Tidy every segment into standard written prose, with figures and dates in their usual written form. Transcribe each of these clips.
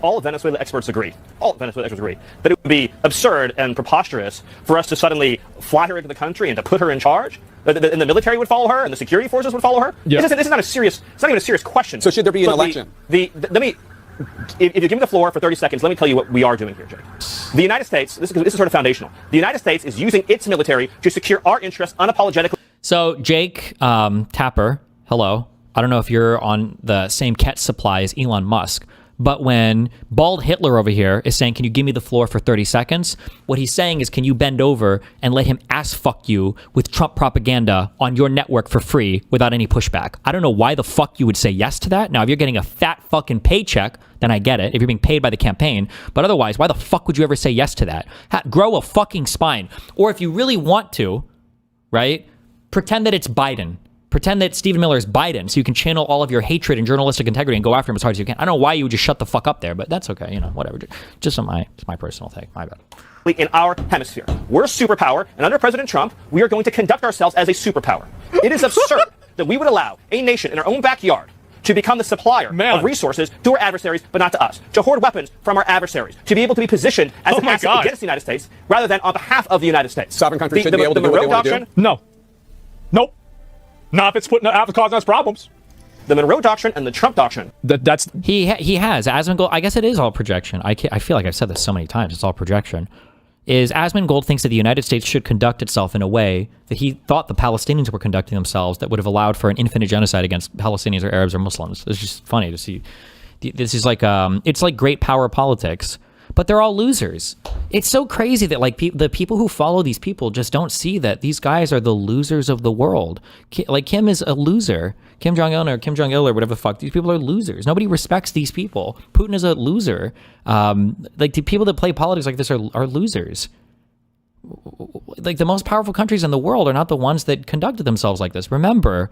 All of Venezuela experts agree, that it would be absurd and preposterous for us to suddenly fly her into the country and to put her in charge. And the military would follow her, and the security forces would follow her. Yeah. This is not a serious. It's not even a serious question. So should there be an election? Let me. If you give me the floor for 30 seconds, let me tell you what we are doing here, Jake. The United States. This is sort of foundational. The United States is using its military to secure our interests unapologetically. So Jake Tapper, hello. I don't know if you're on the same ket supply as Elon Musk, but when bald Hitler over here is saying, can you give me the floor for 30 seconds? What he's saying is, can you bend over and let him ass fuck you with Trump propaganda on your network for free without any pushback? I don't know why the fuck you would say yes to that. Now, if you're getting a fat fucking paycheck, then I get it. If you're being paid by the campaign. But otherwise, why the fuck would you ever say yes to that? Grow a fucking spine. Or if you really want to, right, pretend that it's Biden. Pretend that Stephen Miller is Biden, so you can channel all of your hatred and journalistic integrity and go after him as hard as you can. I don't know why you would just shut the fuck up there, but that's okay. You know, whatever. Just my personal take. My bad. In our hemisphere, we're a superpower, and under President Trump, we are going to conduct ourselves as a superpower. It is absurd that we would allow a nation in our own backyard to become the supplier of resources to our adversaries, but not to us. To hoard weapons from our adversaries. To be able to be positioned as an asset against the United States, rather than on behalf of the United States. Sovereign countries should be able to do what they want to do. No. Nope. Not if it's causing us problems. The Monroe Doctrine and the Trump Doctrine. He has Asmongold. I guess it is all projection. I feel like I've said this so many times. It's all projection. Asmongold thinks that the United States should conduct itself in a way that he thought the Palestinians were conducting themselves, that would have allowed for an infinite genocide against Palestinians or Arabs or Muslims. It's just funny to see. This is like it's like great power politics. But they're all losers. It's so crazy that like the people who follow these people just don't see that these guys are the losers of the world. Like Kim is a loser. Kim Jong-un or Kim Jong-il or whatever the fuck. These people are losers. Nobody respects these people. Putin is a loser. Like the people that play politics like this are losers. Like the most powerful countries in the world are not the ones that conducted themselves like this. Remember,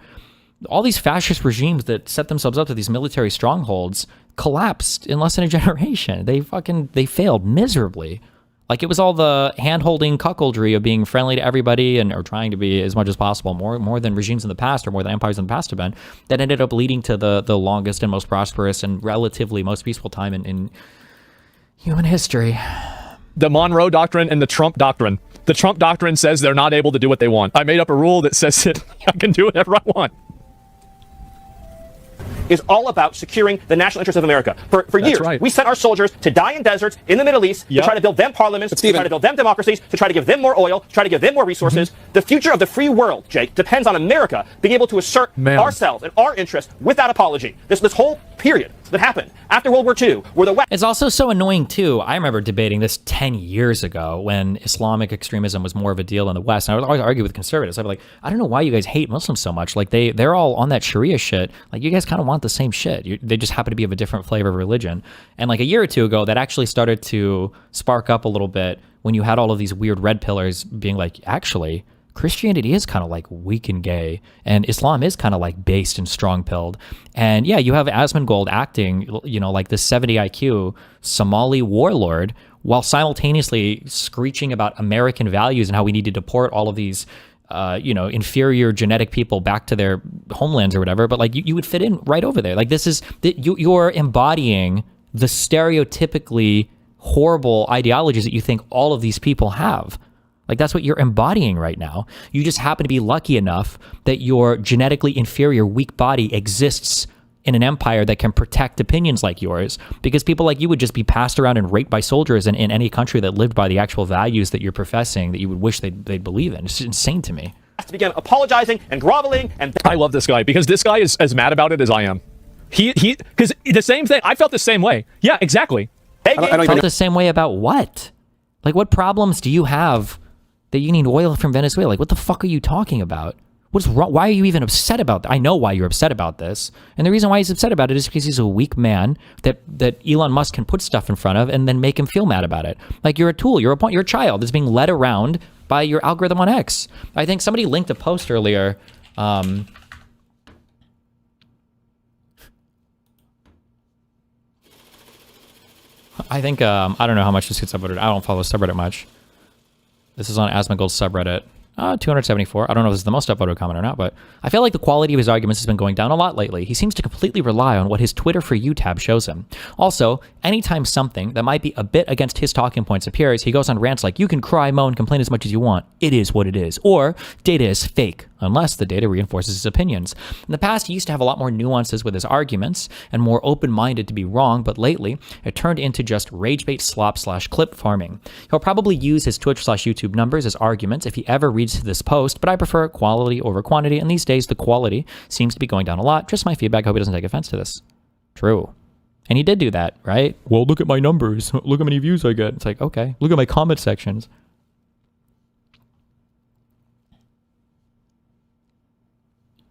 all these fascist regimes that set themselves up to these military strongholds collapsed in less than a generation. They failed miserably. Like it was all the hand-holding cuckoldry of being friendly to everybody or trying to be as much as possible, more than regimes in the past or more than empires in the past have been, that ended up leading to the longest and most prosperous and relatively most peaceful time in human history. The Monroe Doctrine and the Trump Doctrine. The Trump Doctrine says they're not able to do what they want. I made up a rule that says that I can do whatever I want. Is all about securing the national interests of America. For years, we sent our soldiers to die in deserts in the Middle East to try to build them parliaments, to try to build them democracies, to try to give them more oil, to try to give them more resources. The future of the free world, Jake, depends on America being able to assert ourselves and our interests without apology. This whole period that happened after World War II, where the West... It's also so annoying, too. I remember debating this 10 years ago when Islamic extremism was more of a deal in the West. And I would always argue with conservatives. I'd be like, I don't know why you guys hate Muslims so much. Like, they're all on that Sharia shit. Like, you guys kind of want the same shit. They just happen to be of a different flavor of religion. And like a year or two ago, that actually started to spark up a little bit when you had all of these weird red pillars being like, actually, Christianity is kind of like weak and gay, and Islam is kind of like based and strong-pilled. And yeah, you have Asmongold acting, you know, like this 70 IQ Somali warlord while simultaneously screeching about American values and how we need to deport all of these, inferior genetic people back to their homelands or whatever. But like you would fit in right over there. Like this is, you're embodying the stereotypically horrible ideologies that you think all of these people have. Like, that's what you're embodying right now. You just happen to be lucky enough that your genetically inferior, weak body exists in an empire that can protect opinions like yours, because people like you would just be passed around and raped by soldiers in any country that lived by the actual values that you're professing that you would wish they'd believe in. It's insane to me. To begin apologizing and groveling and... I love this guy, because this guy is as mad about it as I am. Because the same thing, I felt the same way. Yeah, exactly. I felt the same way about what? Like, what problems do you have that you need oil from Venezuela? Like, what the fuck are you talking about? What's wrong? Why are you even upset about that? I know why you're upset about this. And the reason why he's upset about it is because he's a weak man that Elon Musk can put stuff in front of and then make him feel mad about it. Like, you're a tool. You're a child that's being led around by your algorithm on X. I think somebody linked a post earlier. I think, I don't know how much this gets uploaded. I don't follow subreddit much. This is on Asmongold's subreddit. 274. I don't know if this is the most upvoted comment or not, but I feel like the quality of his arguments has been going down a lot lately. He seems to completely rely on what his Twitter For You tab shows him. Also, anytime something that might be a bit against his talking points appears, he goes on rants like, you can cry, moan, complain as much as you want. It is what it is. Or, data is fake, unless the data reinforces his opinions. In the past, he used to have a lot more nuances with his arguments and more open-minded to be wrong, but lately, it turned into just rage bait slop / clip farming. He'll probably use his Twitch / YouTube numbers as arguments if he ever reads this post, but I prefer quality over quantity, and these days the quality seems to be going down a lot. Just my feedback. I hope he doesn't take offense to this. True. And he did do that, right? Well, look at my numbers. Look how many views I get. It's like, okay. Look at my comment sections.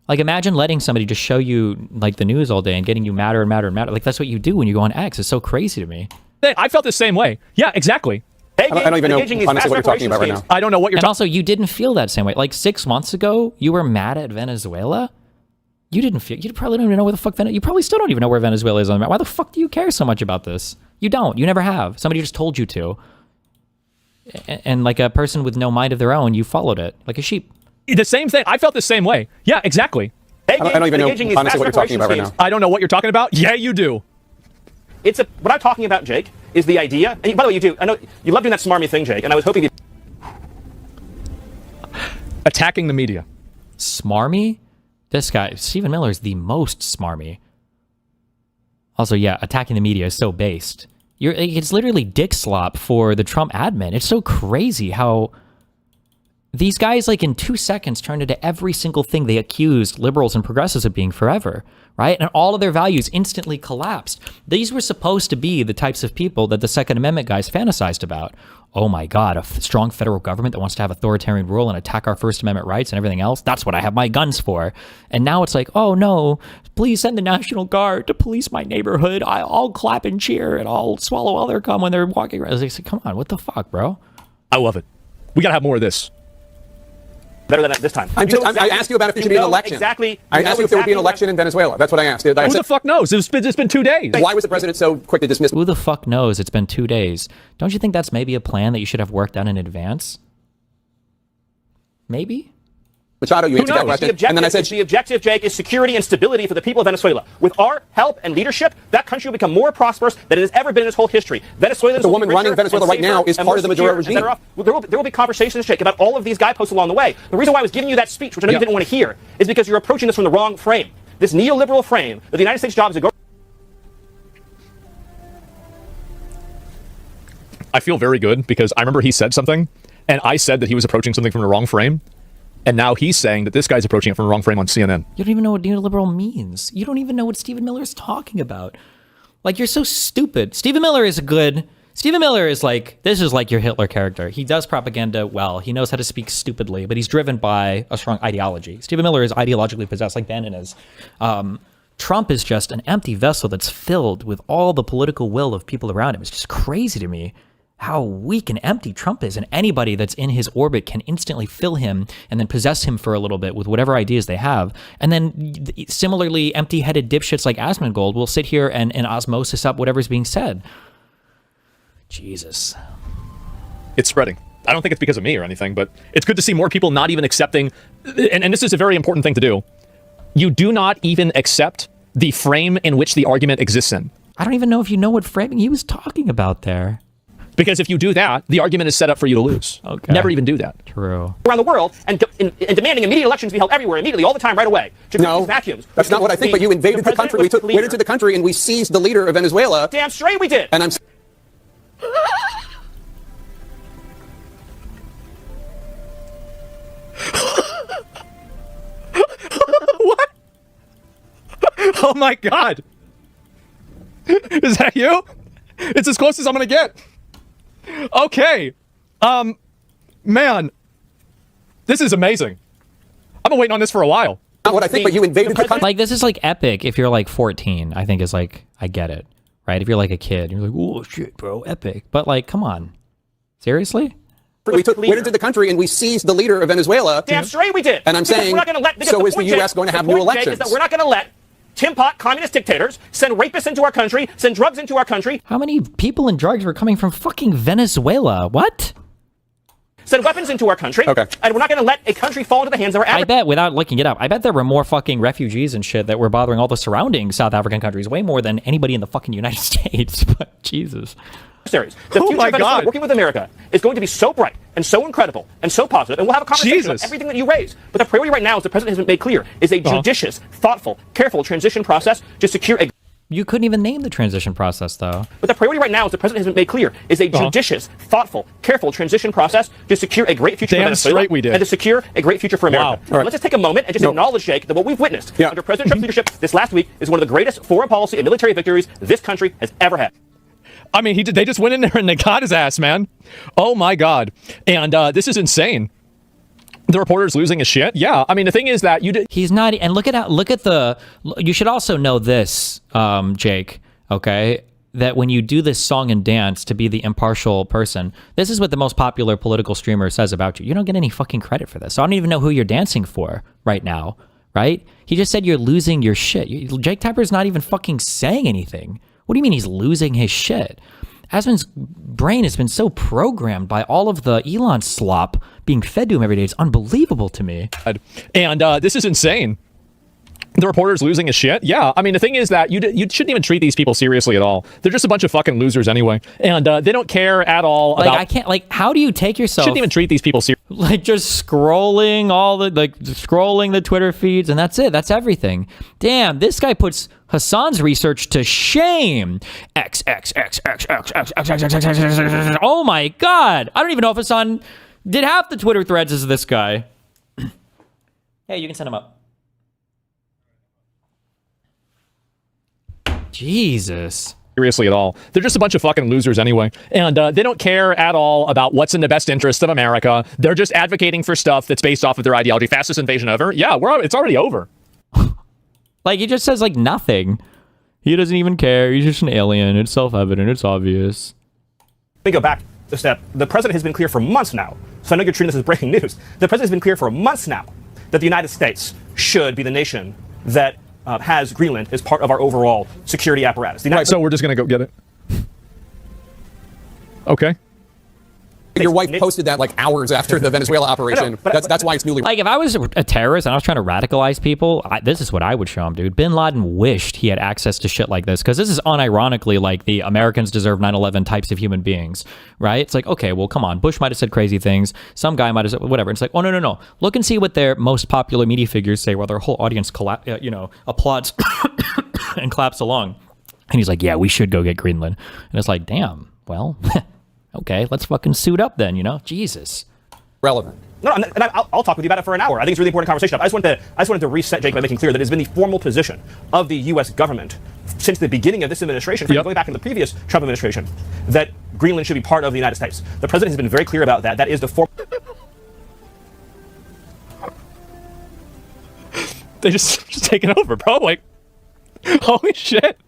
Like, imagine letting somebody just show you, like, the news all day and getting you madder and madder and madder. Like, that's what you do when you go on X. It's so crazy to me. I felt the same way. Yeah, exactly. I don't even know, honestly, what you're talking about right now. I don't know what you're talking about. And also, you didn't feel that same way. Like, 6 months ago, you were mad at Venezuela? You didn't feel... You probably don't even know where the fuck... You probably still don't even know where Venezuela is on the map. Why the fuck do you care so much about this? You don't. You never have. Somebody just told you to. And like a person with no mind of their own, you followed it. Like a sheep. The same thing. I felt the same way. Yeah, exactly. I don't even know, honestly, what you're talking about right now. I don't know what you're talking about. Yeah, you do. What I'm talking about, Jake, is the idea, and by the way, you do, I know, you love doing that smarmy thing, Jake, and I was hoping you... Attacking the media. Smarmy? This guy, Stephen Miller, is the most smarmy. Also, yeah, attacking the media is so based. It's literally dick slop for the Trump admin. It's so crazy how... These guys, like, in 2 seconds turned into every single thing they accused liberals and progressives of being forever, right? And all of their values instantly collapsed. These were supposed to be the types of people that the Second Amendment guys fantasized about. Oh my God, a strong federal government that wants to have authoritarian rule and attack our First Amendment rights and everything else. That's what I have my guns for. And now it's like, oh no, please send the National Guard to police my neighborhood. I'll clap and cheer and I'll swallow all their cum when they're walking around. It's like, come on, what the fuck, bro? I love it. We gotta have more of this. Better than this time. I asked you about if there should be an election. Exactly. I asked you if there would be an election in Venezuela. That's what I asked. Who the fuck knows? It's been 2 days. Why was the president so quick to dismiss? Who the fuck knows? It's been 2 days. Don't you think that's maybe a plan that you should have worked out in advance? Maybe? Machado, you answered that question. And then I said, the objective, Jake, is security and stability for the people of Venezuela. With our help and leadership, that country will become more prosperous than it has ever been in its whole history. Venezuelans the woman running Venezuela right now is part of the Maduro regime. There will be conversations, Jake, about all of these guideposts along the way. The reason why I was giving you that speech, which I know you didn't want to hear, is because you're approaching this from the wrong frame. This neoliberal frame that the United States job is to go. I feel very good because I remember he said something, and I said that he was approaching something from the wrong frame. And now he's saying that this guy's approaching it from the wrong frame on CNN. You don't even know what neoliberal means. You don't even know what Stephen Miller is talking about. Like, you're so stupid. Stephen Miller is like, this is like your Hitler character. He does propaganda well. He knows how to speak stupidly, but he's driven by a strong ideology. Stephen Miller is ideologically possessed like Bannon is. Trump is just an empty vessel that's filled with all the political will of people around him. It's just crazy to me how weak and empty Trump is, and anybody that's in his orbit can instantly fill him and then possess him for a little bit with whatever ideas they have. And then similarly, empty-headed dipshits like Asmongold will sit here and osmosis up whatever's being said. Jesus. It's spreading. I don't think it's because of me or anything, but it's good to see more people not even accepting, and this is a very important thing to do. You do not even accept the frame in which the argument exists in. I don't even know if you know what framing he was talking about there. Because if you do that, the argument is set up for you to lose. Okay. Never even do that. True. Around the world and demanding immediate elections be held everywhere, immediately, all the time, right away. No, vacuums. That's not what I think, but you invaded the country. We went into the country and we seized the leader of Venezuela. Damn straight we did. And I'm... What? Oh my God. Is that you? It's as close as I'm gonna get. Okay. Man. This is amazing. I've been waiting on this for a while. Not what I think, but you invaded the country. Like, this is like epic if you're like 14, I think is like, I get it. Right? If you're like a kid, you're like, oh shit, bro, epic. But like, come on. Seriously? We went into the country and we seized the leader of Venezuela. Damn straight we did. And I'm saying, so is the U.S. going to have new elections? Is that we're not going to let Tim Pot communist dictators send rapists into our country, send drugs into our country. How many people and drugs were coming from fucking Venezuela? What? send weapons into our country. Okay. And we're not going to let a country fall into the hands of our I bet, without looking it up, I bet there were more fucking refugees and shit that were bothering all the surrounding South African countries, way more than anybody in the fucking United States. But Jesus. The future of Venezuela working with America is going to be so bright and so incredible and so positive, and we'll have a conversation on everything that you raise. But the priority right now, as the president has made clear, is a judicious, thoughtful, careful transition process to secure a... You couldn't even name the transition process, though. But the priority right now, as the president has made clear, is a judicious, thoughtful, careful transition process to secure a great future for Venezuela and to secure a great future for America. Right. Let's just take a moment and just acknowledge, Jake, that what we've witnessed under President Trump's leadership this last week is one of the greatest foreign policy and military victories this country has ever had. I mean, they just went in there and they got his ass, man. Oh my God. And this is insane. The reporter's losing his shit. Yeah. I mean, the thing is that he's not, and look at the, you should also know this, Jake, okay, that when you do this song and dance to be the impartial person, this is what the most popular political streamer says about you. You don't get any fucking credit for this. So I don't even know who you're dancing for right now, right? He just said you're losing your shit. Jake Tapper's not even fucking saying anything. What do you mean he's losing his shit? Asmon's brain has been so programmed by all of the Elon slop being fed to him every day. It's unbelievable to me. And this is insane. The reporter's losing his shit. Yeah. I mean, the thing is that you shouldn't even treat these people seriously at all. They're just a bunch of fucking losers anyway. And they don't care at all like, about... I can't, like, how do you take yourself... Shouldn't even treat these people seriously. Like, just scrolling scrolling the Twitter feeds, and that's it. That's everything. Damn, this guy puts Hassan's research to shame. Oh my God. I don't even know if Hassan did half the Twitter threads as this guy. Hey, you can send him up. Jesus. Seriously at all. They're just a bunch of fucking losers anyway. And they don't care at all about what's in the best interest of America. They're just advocating for stuff that's based off of their ideology. Fastest invasion ever? Yeah, it's already over. Like, he just says, like, nothing. He doesn't even care. He's just an alien. It's self-evident. It's obvious. Let me go back a step. The president has been clear for months now. So I know you're treating this as breaking news. The president has been clear for months now that the United States should be the nation that has Greenland as part of our overall security apparatus. Right, so we're just going to go get it. Okay. Your wife posted that like hours after the Venezuela operation. That's why it's newly... Like, if I was a terrorist and I was trying to radicalize people, this is what I would show him, dude. Bin Laden wished he had access to shit like this, because this is unironically like the Americans deserve 9/11 types of human beings, right? It's like, okay, well, come on. Bush might have said crazy things. Some guy might have said whatever. It's like, oh, no. Look and see what their most popular media figures say while their whole audience applauds and claps along. And he's like, yeah, we should go get Greenland. And it's like, damn, well... Okay, let's fucking suit up then, Jesus. Relevant. No, and I'll talk with you about it for an hour. I think it's a really important conversation. I just wanted to reset, Jake, by making clear that it's been the formal position of the U.S. government since the beginning of this administration, going back in the previous Trump administration, that Greenland should be part of the United States. The president has been very clear about that. That is the formal... They just taken over, bro. Like, holy shit.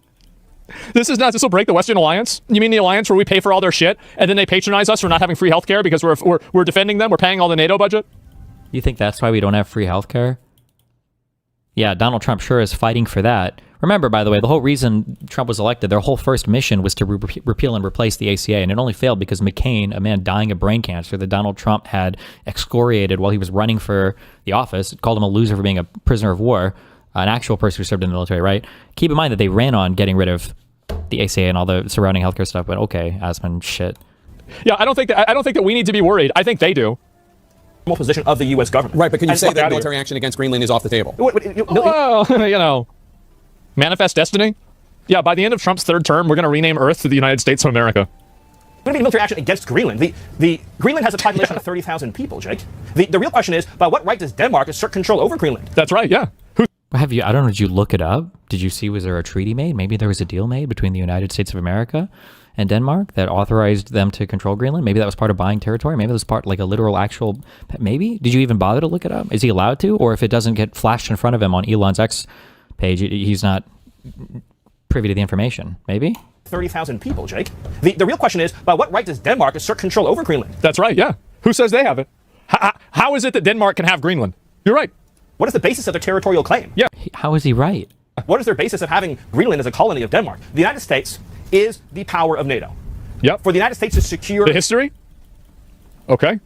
This will break the Western Alliance? You mean the alliance where we pay for all their shit and then they patronize us for not having free healthcare because we're defending them, we're paying all the NATO budget? You think that's why we don't have free healthcare? Yeah, Donald Trump sure is fighting for that. Remember, by the way, the whole reason Trump was elected, their whole first mission was to repeal and replace the ACA, and it only failed because McCain, a man dying of brain cancer that Donald Trump had excoriated while he was running for the office, called him a loser for being a prisoner of war, an actual person who served in the military, right? Keep in mind that they ran on getting rid of the ACA and all the surrounding healthcare stuff, but okay, Asmon, shit. Yeah, I don't think that we need to be worried. I think they do. Position of the U.S. government. Right, but can you say that military action against Greenland is off the table? Well, manifest destiny. Yeah, by the end of Trump's third term, we're going to rename Earth to the United States of America. What do you mean military action against Greenland? The Greenland has a population of 30,000 people, Jake. The real question is, by what right does Denmark assert control over Greenland? That's right, yeah. I don't know, did you look it up? Did you see, was there a treaty made? Maybe there was a deal made between the United States of America and Denmark that authorized them to control Greenland? Maybe that was part of buying territory. Maybe that was part, like a literal actual, maybe? Did you even bother to look it up? Is he allowed to? Or if it doesn't get flashed in front of him on Elon's X page, he's not privy to the information? Maybe? 30,000 people, Jake. The real question is, by what right does Denmark assert control over Greenland? That's right, yeah. Who says they have it? How is it that Denmark can have Greenland? You're right. What is the basis of their territorial claim? Yeah. How is he right? What is their basis of having Greenland as a colony of Denmark? The United States is the power of NATO. Yep. For the United States to secure... The history? Okay.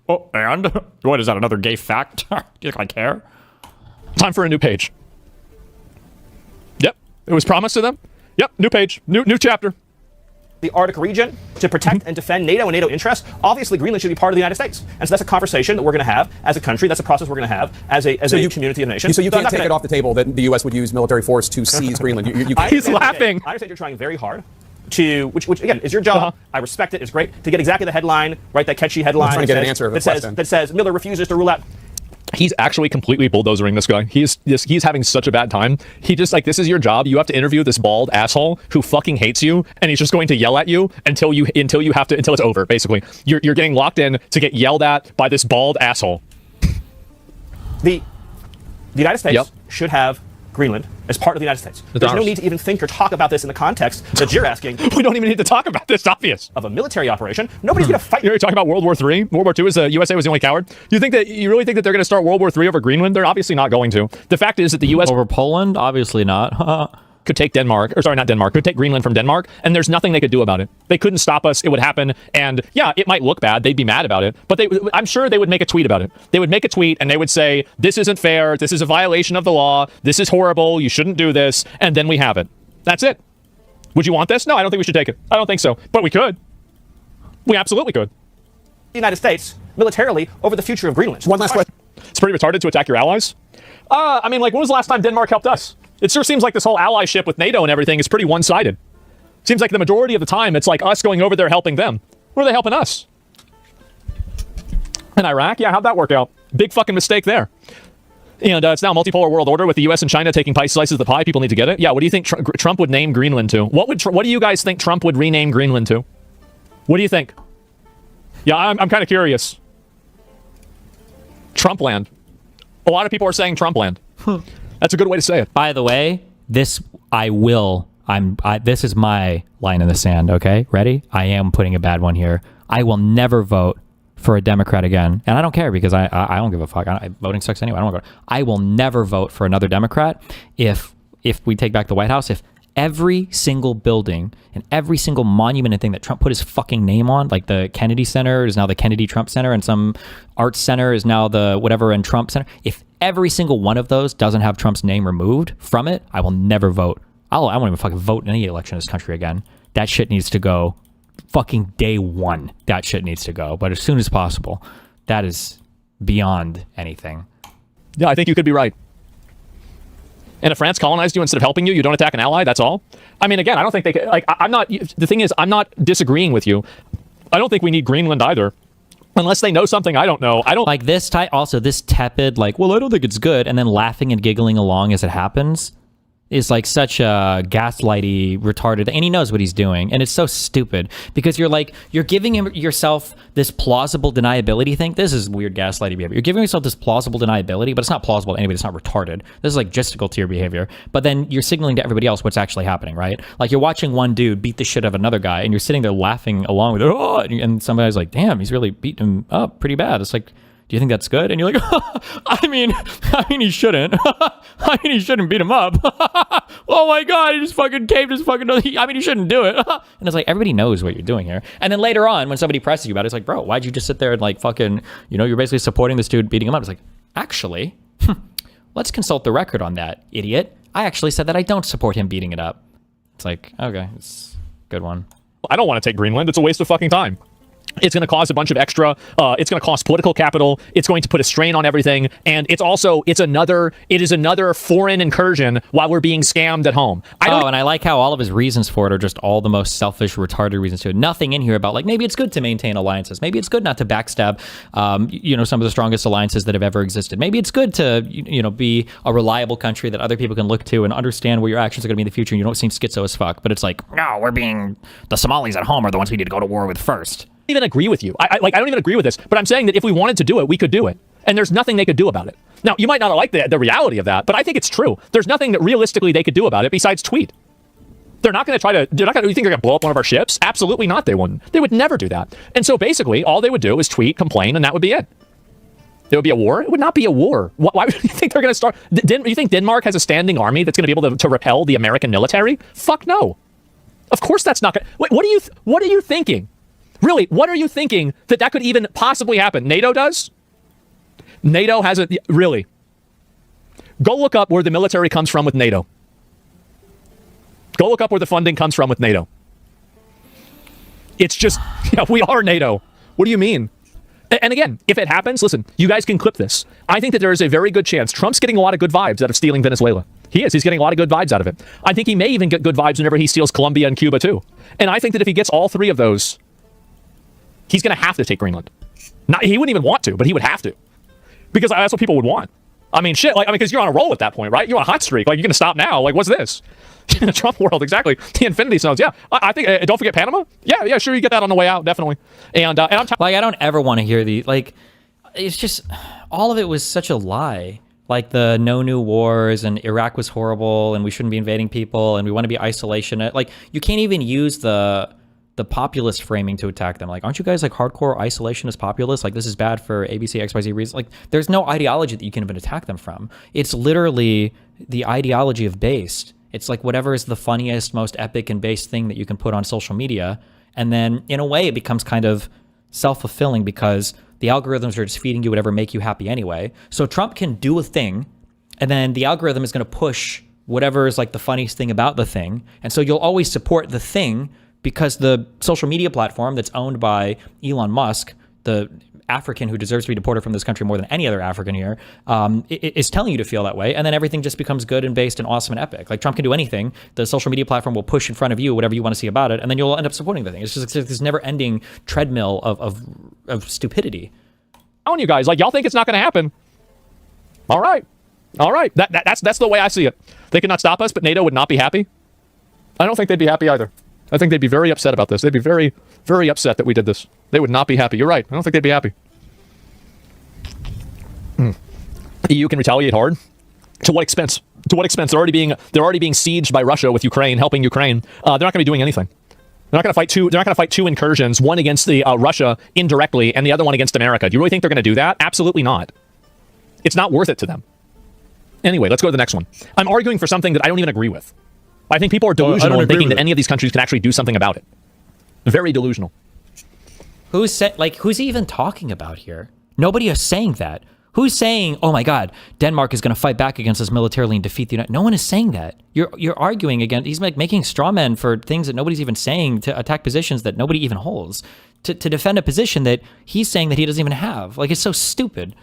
Oh, and? What is that, another gay fact? Do you think I care? Time for a new page. Yep, it was promised to them. Yep, new page, new chapter. The Arctic region to protect and defend NATO and NATO interests, obviously Greenland should be part of the United States. And so that's a conversation that we're going to have as a country. That's a process we're going to have as a community of nations. So you can't take it off the table that the U.S. would use military force to seize Greenland. He's laughing. I understand you're trying very hard to, which again is your job. I respect it. It's great to get exactly the headline, right? That catchy headline. I'm trying to get an answer that says Miller refuses to rule out. He's actually completely bulldozering this guy. He's having such a bad time. He just, like, this is your job. You have to interview this bald asshole who fucking hates you, and he's just going to yell at you until it's over. Basically, you're getting locked in to get yelled at by this bald asshole. The United States should have Greenland as part of the United States. There's no need to even think or talk about this in the context that you're asking. We don't even need to talk about this. Obvious. Of a military operation. Nobody's going to fight. You're talking about World War III. World War II is the USA was the only coward. You really think that they're going to start World War III over Greenland? They're obviously not going to. The fact is that the US over Poland, obviously not. could take could take Greenland from Denmark, and there's nothing they could do about it. They couldn't stop us. It would happen, and yeah, it might look bad. They'd be mad about it, but I'm sure they would make a tweet about it. They would make a tweet, and they would say, this isn't fair, this is a violation of the law, this is horrible, you shouldn't do this, and then we have it. That's it. Would you want this? No, I don't think we should take it. I don't think so, but we could. We absolutely could. The United States, militarily, over the future of Greenland. One last question. It's pretty retarded to attack your allies. I mean, like, when was the last time Denmark helped us? It sure seems like this whole allyship with NATO and everything is pretty one-sided. Seems like the majority of the time it's like us going over there helping them. Where are they helping us? In Iraq? Yeah, how'd that work out? Big fucking mistake there. And it's now a multipolar world order with the US and China taking slices of the pie. People need to get it. Yeah, what do you think Trump would name Greenland to? What do you guys think Trump would rename Greenland to? What do you think? Yeah, I'm kind of curious. Trumpland. A lot of people are saying Trumpland. That's a good way to say it. By the way, this is my line in the sand, okay? Ready? I am putting a bad one here. I will never vote for a Democrat again. And I don't care because I don't give a fuck. Voting sucks anyway. I don't want to go. I will never vote for another Democrat if we take back the White House, if every single building and every single monument and thing that Trump put his fucking name on, like the Kennedy Center is now the Kennedy Trump Center, and some arts center is now the whatever and Trump Center. If every single one of those doesn't have Trump's name removed from it, I will never vote. I won't even fucking vote in any election in this country again. That shit needs to go. Fucking day one, that shit needs to go. But as soon as possible. That is beyond anything. Yeah, I think you could be right. And if France colonized you instead of helping you, you don't attack an ally, that's all? I mean, again, I don't think they could, like, I'm not, the thing is, I'm not disagreeing with you. I don't think we need Greenland either. Unless they know something I don't know. I don't like this also this tepid, like, well, I don't think it's good, and then laughing and giggling along as it happens is like such a gaslighty, retarded, and he knows what he's doing, and it's so stupid because you're giving yourself this plausible deniability thing. This is weird gaslighty behavior. You're giving yourself this plausible deniability, but it's not plausible to anybody. It's not retarded. This is like gesticle to your behavior, but then you're signaling to everybody else what's actually happening, right? Like you're watching one dude beat the shit out of another guy, and you're sitting there laughing along with it, oh, and somebody's like, damn, he's really beating him up pretty bad. It's like, do you think that's good? And you're like, I mean, he shouldn't. I mean, he shouldn't beat him up. Oh my God, he just fucking caved his fucking... I mean, he shouldn't do it. And it's like, everybody knows what you're doing here. And then later on, when somebody presses you about it, it's like, bro, why'd you just sit there and like fucking, you're basically supporting this dude beating him up. It's like, actually, let's consult the record on that, idiot. I actually said that I don't support him beating it up. It's like, okay, it's a good one. I don't want to take Greenland. It's a waste of fucking time. It's going to cause a bunch of extra, it's going to cost political capital, it's going to put a strain on everything, and it is another foreign incursion while we're being scammed at home. And I like how all of his reasons for it are just all the most selfish, retarded reasons to it. Nothing in here about, like, maybe it's good to maintain alliances, maybe it's good not to backstab, some of the strongest alliances that have ever existed. Maybe it's good to, be a reliable country that other people can look to and understand where your actions are going to be in the future, and you don't seem schizo as fuck. But it's like, no, the Somalis at home are the ones we need to go to war with first. Even agree with you. I don't even agree with this, but I'm saying that if we wanted to do it, we could do it. And there's nothing they could do about it. Now, you might not like the reality of that, but I think it's true. There's nothing that realistically they could do about it besides tweet. You think they're going to blow up one of our ships? Absolutely not, they wouldn't. They would never do that. And so basically, all they would do is tweet, complain, and that would be it. There would be a war? It would not be a war. Why would you think they're going to start? You think Denmark has a standing army that's going to be able to repel the American military? Fuck no. Of course that's not going to... Wait, what are you thinking? Really, what are you thinking that could even possibly happen? NATO does? NATO hasn't... Really? Go look up where the military comes from with NATO. Go look up where the funding comes from with NATO. It's just... Yeah, we are NATO. What do you mean? And again, if it happens, listen, you guys can clip this. I think that there is a very good chance Trump's getting a lot of good vibes out of stealing Venezuela. He is. He's getting a lot of good vibes out of it. I think he may even get good vibes whenever he steals Colombia and Cuba, too. And I think that if he gets all three of those, he's going to have to take Greenland. He wouldn't even want to, but he would have to. Because that's what people would want. I mean, shit, because you're on a roll at that point, right? You're on a hot streak. Like, you're going to stop now. Like, what's this? In the Trump world, exactly. The Infinity Stones, yeah. I think, don't forget Panama? Yeah, sure, you get that on the way out, definitely. And I'm I don't ever want to hear it's just, all of it was such a lie. Like the no new wars and Iraq was horrible and we shouldn't be invading people and we want to be isolationist. Like, you can't even use the populist framing to attack them. Like, aren't you guys like hardcore isolationist populists? Like, this is bad for ABC, XYZ reasons. Like, there's no ideology that you can even attack them from. It's literally the ideology of based. It's like whatever is the funniest, most epic and based thing that you can put on social media. And then in a way it becomes kind of self-fulfilling because the algorithms are just feeding you whatever make you happy anyway. So Trump can do a thing and then the algorithm is going to push whatever is like the funniest thing about the thing. And so you'll always support the thing because the social media platform that's owned by Elon Musk, the African who deserves to be deported from this country more than any other African here, is telling you to feel that way. And then everything just becomes good and based and awesome and epic. Like, Trump can do anything. The social media platform will push in front of you whatever you want to see about it. And then you'll end up supporting the thing. It's just this never ending treadmill of stupidity. On you guys, like, y'all think it's not going to happen. All right. That's the way I see it. They could not stop us, but NATO would not be happy. I don't think they'd be happy either. I think they'd be very upset about this. They'd be very, very upset that we did this. They would not be happy. You're right. I don't think they'd be happy. EU can retaliate hard. To what expense? To what expense? They're already being sieged by Russia with Ukraine, helping Ukraine. They're not going to be doing anything. They're not going to fight two. They're not going to fight two incursions, one against the Russia indirectly, and the other one against America. Do you really think they're going to do that? Absolutely not. It's not worth it to them. Anyway, let's go to the next one. I'm arguing for something that I don't even agree with. I think people are delusional in thinking that any of these countries can actually do something about it. Very delusional. Who's even talking about here? Nobody is saying that. Who's saying, oh my God, Denmark is going to fight back against us militarily and defeat the United? No one is saying that. You're arguing against, he's like making straw men for things that nobody's even saying, to attack positions that nobody even holds, to defend a position that he's saying that he doesn't even have. Like, it's so stupid.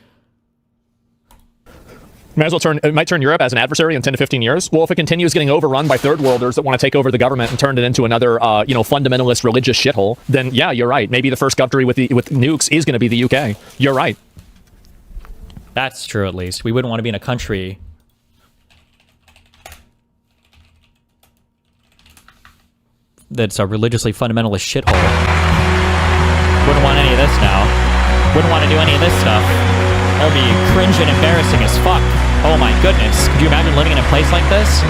It might turn Europe as an adversary in 10 to 15 years. Well, if it continues getting overrun by third worlders that want to take over the government and turn it into another, fundamentalist religious shithole, then yeah, you're right. Maybe the first country with nukes is going to be the UK. You're right. That's true, at least. We wouldn't want to be in a country that's a religiously fundamentalist shithole. Wouldn't want any of this now. Wouldn't want to do any of this stuff. That would be cringe and embarrassing as fuck. Oh my goodness. Could you imagine living in a place like this?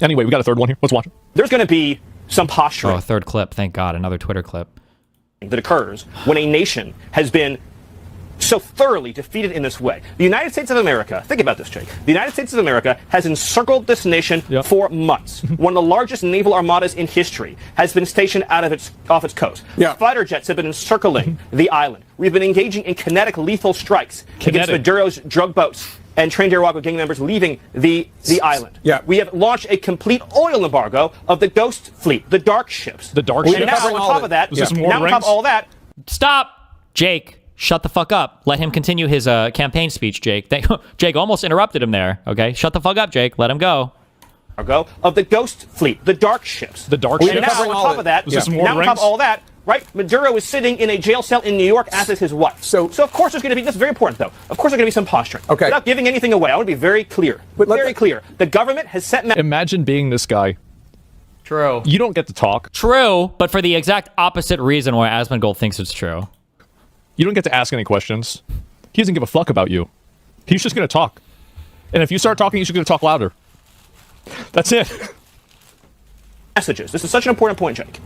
Anyway, we got a third one here. Let's watch it. There's going to be some posturing. Oh, a third clip. Thank God. Another Twitter clip. That occurs when a nation has been so thoroughly defeated in this way. The United States of America, think about this, Jake. The United States of America has encircled this nation for months. One of the largest naval armadas in history has been stationed off its coast. Fighter jets have been encircling the island. We've been engaging in kinetic lethal strikes against Maduro's drug boats and trained Arawago gang members leaving the island. We have launched a complete oil embargo of the ghost fleet, the dark ships. The dark ships. And now on top of that, Stop, Jake. Shut the fuck up. Let him continue his campaign speech, Jake. Jake almost interrupted him there. Okay, shut the fuck up, Jake. Let him go. Of the ghost fleet, the dark ships. The dark ships. And now on top of that, all that, right? Maduro is sitting in a jail cell in New York, as is his wife. So of course there's going to be, this is very important though, of course there's going to be some posturing. Without giving anything away, I want to be very clear. Very clear. The government has set... Imagine being this guy. True. You don't get to talk. True, but for the exact opposite reason why Asmongold thinks it's true. You don't get to ask any questions. He doesn't give a fuck about you. He's just going to talk. And if you start talking, he's just going to talk louder. That's it. Messages. This is such an important point, Jake.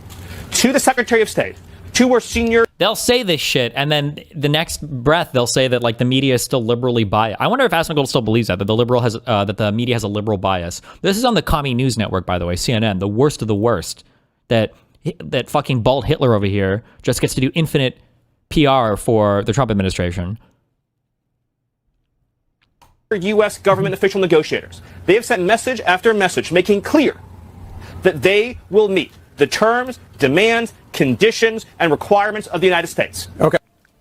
To the Secretary of State, two were senior. They'll say this shit, and then the next breath they'll say that like the media is still liberally biased. I wonder if Asmongold still believes that the media has a liberal bias. This is on the Commie News Network, by the way, CNN, the worst of the worst. That fucking bald Hitler over here just gets to do infinite PR for the Trump administration. U.S. government official negotiators. They have sent message after message making clear that they will meet the terms, demands, conditions, and requirements of the United States. Okay.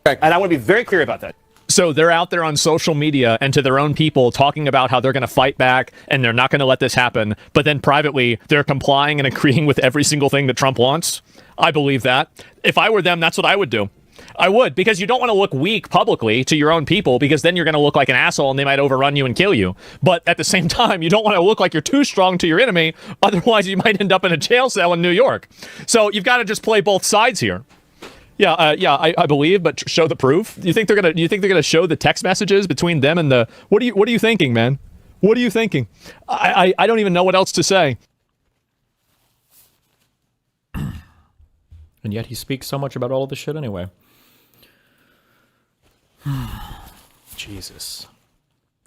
And I want to be very clear about that. So they're out there on social media and to their own people talking about how they're going to fight back and they're not going to let this happen. But then privately, they're complying and agreeing with every single thing that Trump wants. I believe that. If I were them, that's what I would do. I would, because you don't want to look weak publicly to your own people, because then you're going to look like an asshole and they might overrun you and kill you. But at the same time, you don't want to look like you're too strong to your enemy. Otherwise, you might end up in a jail cell in New York. So you've got to just play both sides here. Yeah, I believe, but show the proof. Do you think they're gonna show the text messages between them and the? What are you thinking, man? What are you thinking? I don't even know what else to say. And yet he speaks so much about all of this shit anyway. Jesus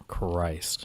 Christ.